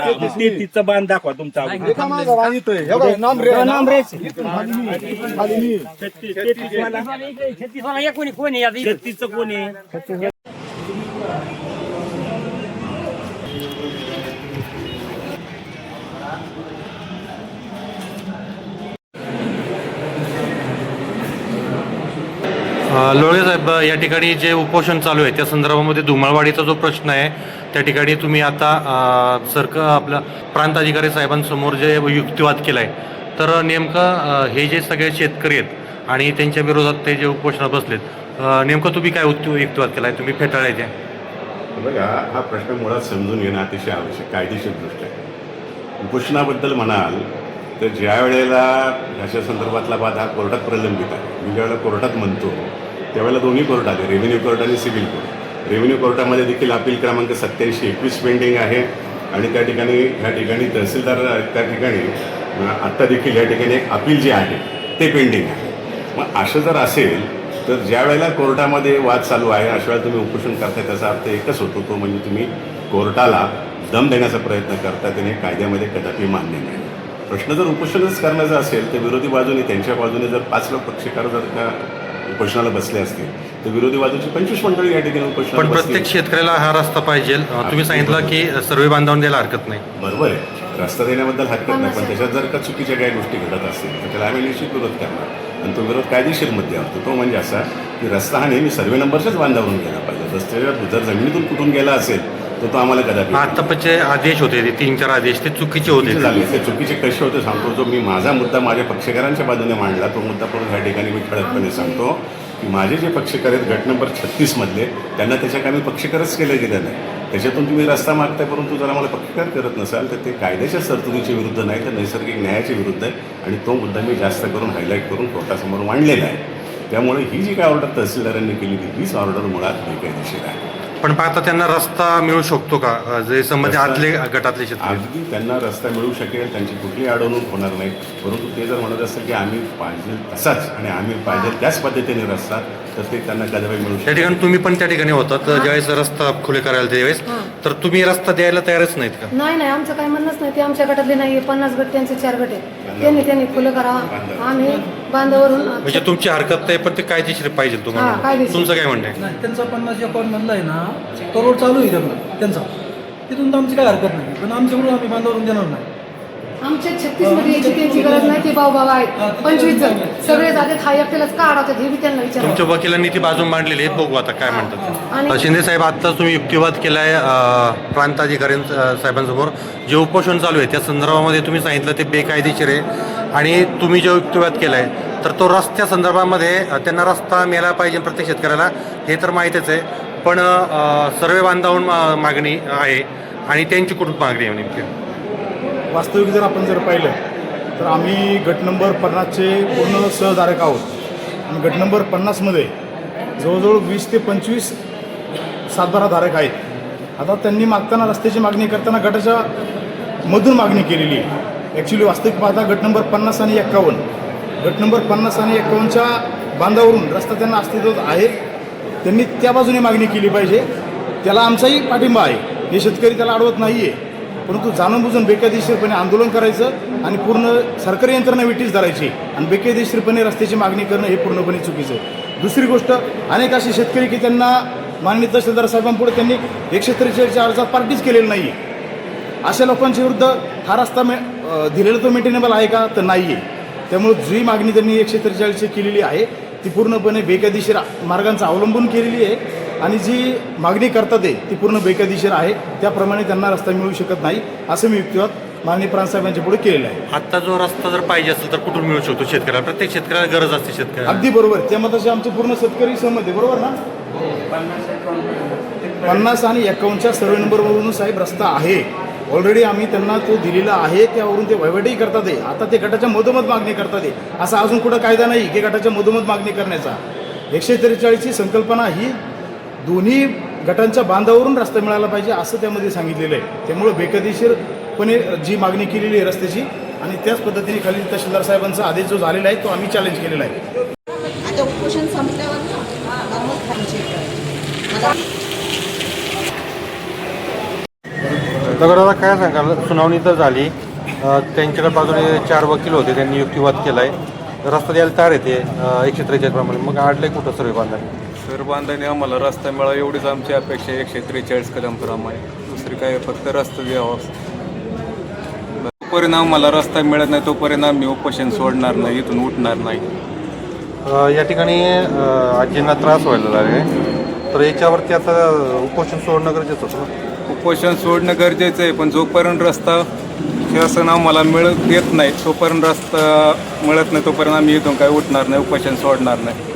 तेहतीसचा बांध दाखवा तुमचा छत्तीसचं कोण आहे? लोळे साहेब, या ठिकाणी जे उपोषण चालू आहे त्या संदर्भामध्ये धुमाळवाडीचा जो प्रश्न आहे त्या ठिकाणी तुम्ही आता आपल्या प्रांत अधिकारी साहेबांसमोर जे युक्तिवाद केला आहे, तर नेमकं हे जे सगळे शेतकरी आहेत आणि त्यांच्या विरोधात ते जे उपोषणात बसलेत, नेमकं तुम्ही काय युक्तिवाद केला आहे, तुम्ही फेटाळायचे? बघा, हा प्रश्न मुळात समजून घेणं अतिशय आवश्यक कायदेशीर दृष्ट आहे. उपोषणाबद्दल म्हणाल तर ज्या वेळेला अशा संदर्भातला वाद हा कोर्टात प्रलंबित आहे, मी ज्यावेळेला कोर्टात म्हणतो त्यावेळेला दोन्ही कोर्ट आले, रेव्हेन्यू कोर्ट आणि सिव्हिल कोर्ट. रेव्हेन्यू कोर्टामध्ये देखील अपील क्रमांक 8721 पेंडिंग आहे आणि त्या ठिकाणी ह्या ठिकाणी तहसीलदार त्या ठिकाणी आत्ता देखील या ठिकाणी एक अपील जे आहे ते पेंडिंग आहे. मग असं जर असेल तर ज्या वेळेला कोर्टामध्ये वाद चालू आहे अशा वेळेला तुम्ही उपोषण करताय, त्याचा अर्थ एकच होतो, तो म्हणजे तुम्ही कोर्टाला दम देण्याचा प्रयत्न करता. त्याने कायद्यामध्ये कदापि मान्य नाही. प्रश्न जर उपोषणच करण्याचा असेल तर विरोधी बाजूने त्यांच्या बाजूने जर 5 लोक पक्षकार जर का उपोषणाला बसले असतील तर विरोधी बाजूची 25 मंडळी या ठिकाणी उपोषणाला. पण प्रत्येक शेतकऱ्याला हा रस्ता पाहिजे, तुम्ही सांगितलं की सर्वे बांधावून द्यायला हरकत नाही. बरोबर आहे, रस्ता देण्याबद्दल हरकत नाही, पण त्याच्यात जर का चुकीच्या काही गोष्टी घडत असतील तर त्याला आम्ही निश्चित विरोध करणार. आणि तो विरोध कायदेशीर मध्ये असतो, तो म्हणजे असा की रस्ता हा नेहमी सर्वे नंबरच्याच बांधावरून गेला पाहिजे. रस्त्याच्या जर जमिनीतून कुठून गेला असेल तर तो आम्हाला कदापि. आतापर्यंतचे आदेश होते, ते 3-4 आदेश ते चुकीचे होते. ते चुकीचे कसे होते सांगतो. जो मी माझा मुद्दा माझ्या पक्षकारांच्या बाजूने मांडला तो मुद्दा करून ह्या ठिकाणी मी ठळकपणे सांगतो की माझे जे पक्षकार आहेत गट नंबर 36 मधले, त्यांना त्याच्या कामी पक्षकारच केलं गेलं नाही. त्याच्यातून तुम्ही रस्ता मागताय, परंतु जर आम्हाला पक्षकार करत नसाल तर ते कायद्याच्या तरतुदीच्या विरुद्ध नाही तर नैसर्गिक न्यायाच्या विरुद्ध आहे. आणि तो मुद्दा मी जास्त करून हायलाईट करून कोर्टासमोर मांडलेला आहे. त्यामुळे ही जी काय ऑर्डर तहसीलदारांनी केली हीच ऑर्डर मुळात बेकायदेशीर आहे. पण आता त्यांना रस्ता मिळू शकतो का, जे संबंधित आतले गटातले शेतकरी? अगदी त्यांना रस्ता मिळू शकेल, त्यांची कुठलीही अडवणूक होणार नाही. परंतु ते जर म्हणत असेल की आम्ही पाहिजे तसाच आणि आम्ही पाहिजे त्याच पद्धतीने रस्ता, तर ते त्यांना कदापि मिळू शकतो. त्या ठिकाणी तुम्ही पण त्या ठिकाणी होतात ज्यावेळेस रस्ता खुले करायला त्यावेळेस, तर तुम्ही रस्ता द्यायला तयारच नाहीत का? नाही, आमचं काही म्हणणंच नाही. ते आमच्या गटातले नाही, 50 गट त्यांचे 4 गट आहेत, त्यांनी खुलं करावं, आम्ही बांधावरून. म्हणजे तुमची हरकत नाही, पण ते कायदेशीर पाहिजे तुम्हाला. तुमचं काय म्हणणं आहे? नाही, त्यांचा 50 अकाउंट मधला आहे ना, तो रोड चालू आहे त्यांचा, तिथून तर आमची काय हरकत नाही, पण आमच्याकडून आम्ही बांधावरून देणार नाही. आमच्या 36 मध्ये याची त्यांची गरज नाही. ते भाऊ आहेत 25 जण, सगळे जातात, हा एकट्यालाच का अडवतात हे बी त्यांना विचार. तुमच्या वकिलांनी ती बाजू मांडलेली आहे, बघू आता काय म्हणतात. शिंदे साहेब, आत्ताच तुम्ही युक्तिवाद केलाय प्रांताधिकारी साहेबांसमोर. जे उपोषण चालू आहे त्या संदर्भामध्ये तुम्ही सांगितलं ते बेकायदेशीर आहे आणि तुम्ही जो युक्तिवाद केलाय तर तो रस्त्या संदर्भामध्ये त्यांना रस्ता मिळाला पाहिजे प्रत्येक शेतकऱ्याला, हे तर माहीतच आहे. पण सर्वे बांधावून मागणी आहे आणि त्यांची कुठून मागणी आहे नेमकी? वास्तविक जर आपण पाहिलं तर आम्ही गट नंबर 50चे पूर्ण सहधारक आहोत आणि गट नंबर 50मध्ये जवळजवळ 20 ते 25 सातबारा धारक आहेत. आता त्यांनी मागताना रस्त्याची मागणी करताना गटाच्या मधून मागणी केलेली आहे. ॲक्च्युली वास्तविक पाहता गट नंबर 50 आणि 51, गट नंबर 50 आणि 51च्या बांधावरून रस्ता त्यांना अस्तित्वात आहे, त्यांनी त्या बाजूने मागणी केली पाहिजे. त्याला आमचाही पाठिंबा आहे, हे शेतकरी त्याला अडवत नाही आहे. परंतु जाणून बुजून बेकायदेशीरपणे आंदोलन करायचं आणि पूर्ण सरकारी यंत्रणा विटीस धरायची आणि बेकायदेशीरपणे रस्त्याची मागणी करणं हे पूर्णपणे चुकीचं आहे. दुसरी गोष्ट, अनेक असे शेतकरी की त्यांना माननीय तहसीलदार साहेबांपुढे त्यांनी 143च्या अर्जात पार्टीच केलेली नाही आहे. अशा लोकांच्या विरुद्ध हा रस्ता दिलेला तो मेंटेनेबल आहे का, तर नाही आहे. त्यामुळे जी मागणी त्यांनी 143ची केलेली आहे ती पूर्णपणे बेकायदेशीर मार्गांचा अवलंबून केलेली आहे आणि जी मागणी करतात ती पूर्ण बेकायदेशीर आहे. त्याप्रमाणे त्यांना रस्ता मिळू शकत नाही असं मी युक्तिवाद माननीय प्रांतसाहेबांच्या पुढे केलेला आहे. आता जो रस्ता जर पाहिजे असेल तर कुठून मिळू शकतो शेतकऱ्याला? प्रत्येक शेतकऱ्याला गरज असते शेतकऱ्याला. अगदी बरोबर, त्या मताशी आमचे पूर्ण शेतकरी सहमत आहे. बरोबर ना? 50 आणि 51च्या सर्वे नंबरवरून साहेब रस्ता आहे, ऑलरेडी आम्ही त्यांना तो दिलेला आहे, त्यावरून ते वहिवाटही करतात. आता ते गटाच्या मधोमध मागणी करतात. असा अजून कुठं कायदा नाही की गटाच्या मधोमध मागणी करण्याचा. 143ची संकल्पना ही दोन्ही गटांच्या बांधावरून रस्ता मिळाला पाहिजे असं त्यामध्ये सांगितलेलं आहे. त्यामुळे बेकायदेशीरपणे जी मागणी केलेली आहे रस्त्याची आणि त्याच पद्धतीने खाली तहसीलदार साहेबांचा आदेश जो झालेला आहे तो आम्ही चॅलेंज केलेला आहे. आता उपोषण संपल्यावर दगडाला काय सांगाल, सुनावणी तर झाली, त्यांच्याकडे बाजूने 4 वकील होते, त्यांनी युक्तिवाद केला आहे, रस्ता द्यायला तयार येते 143 प्रमाणे, मग अडले कुठं सर्व बांधणी? सर बांधणी आम्हाला रस्ता मिळावा एवढीच आमची अपेक्षा आहे. 143 कदम प्रमाणे दुसरी काय, फक्त रस्ता द्यावा. जोपर्यंत आम्हाला रस्ता मिळत नाही तोपर्यंत आम्ही उपोषण सोडणार नाही, इथून उठणार नाही. या ठिकाणी आजींना त्रास व्हायला लागले, तर याच्यावरती आता उपोषण सोडणं गरजेचं होतं. उपोषण सोडणं गरजेचं आहे, पण जोपर्यंत रस्ता शासन आम्हाला देत नाही, तोपर्यंत रस्ता मिळत नाही, तोपर्यंत आम्ही इथून काय उठणार नाही, उपोषण सोडणार नाही.